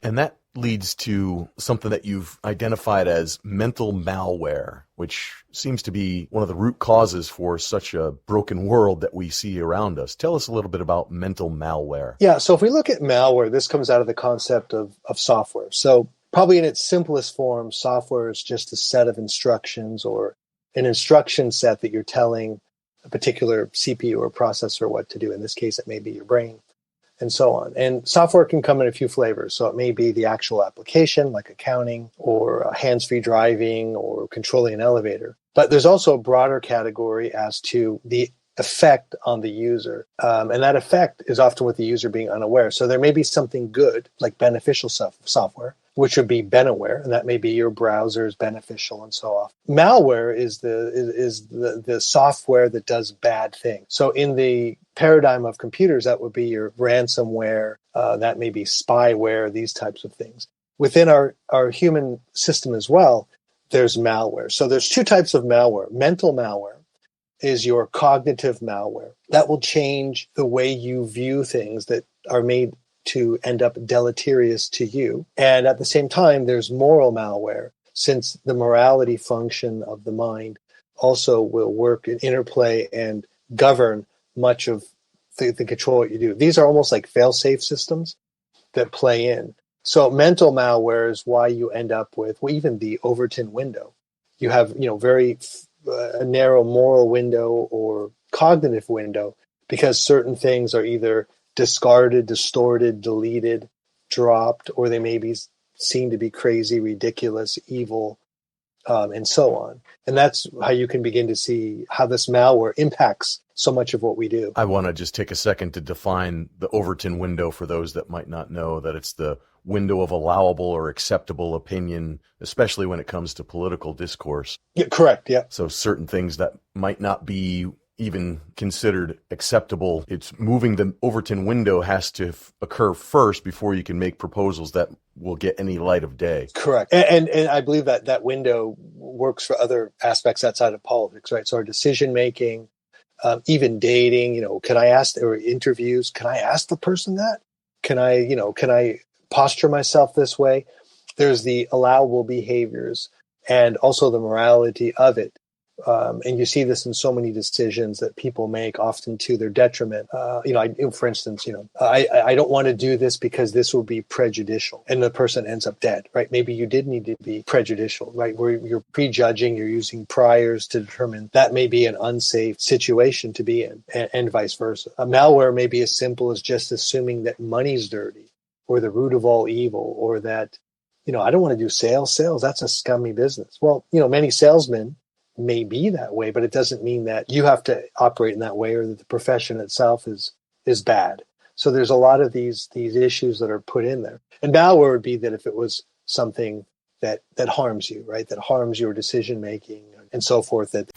And that leads to something that you've identified as mental malware, which seems to be one of the root causes for such a broken world that we see around us. Tell us a little bit about mental malware. Yeah, so if we look at malware, this comes out of the concept of software. So probably in its simplest form, software is just a set of instructions or an instruction set that you're telling a particular CPU or processor what to do. In this case, it may be your brain, and so on. And software can come in a few flavors. So it may be the actual application, like accounting or hands-free driving or controlling an elevator. But there's also a broader category as to the effect on the user. And that effect is often with the user being unaware. So there may be something good, like beneficial software, which would be benaware, and that may be your browser is beneficial and so on. Malware is the software that does bad things. So in the paradigm of computers, that would be your ransomware, that may be spyware, these types of things. Within our human system as well, there's malware. So there's two types of malware. Mental malware is your cognitive malware. That will change the way you view things that are made to end up deleterious to you. And at the same time, there's moral malware, since the morality function of the mind also will work in interplay and govern much of the control what you do. These are almost like fail-safe systems that play in. So mental malware is why you end up with even the Overton window. You have very a narrow moral window or cognitive window because certain things are either discarded, distorted, deleted, dropped, or they may be seen to be crazy, ridiculous, evil, and so on. And that's how you can begin to see how this malware impacts so much of what we do. I want to just take a second to define the Overton window for those that might not know that it's the window of allowable or acceptable opinion, especially when it comes to political discourse. Yeah, correct. Yeah. So certain things that might not be even considered acceptable, it's moving the Overton window has to occur first before you can make proposals that will get any light of day. Correct. And I believe that window works for other aspects outside of politics, right? So our decision making, even dating, can I ask, or interviews, can I ask the person that? Can I posture myself this way? There's the allowable behaviors and also the morality of it. And you see this in so many decisions that people make, often to their detriment. For instance, I don't want to do this because this will be prejudicial, and the person ends up dead, right? Maybe you did need to be prejudicial, right? Where you're prejudging, you're using priors to determine that may be an unsafe situation to be in, and vice versa. A malware may be as simple as just assuming that money's dirty, or the root of all evil, or that, I don't want to do sales. Sales, that's a scummy business. Well, many salesmen may be that way, but it doesn't mean that you have to operate in that way or that the profession itself is bad. So there's a lot of these issues that are put in there. And malware would be that if it was something that harms you, right? That harms your decision making and so forth, that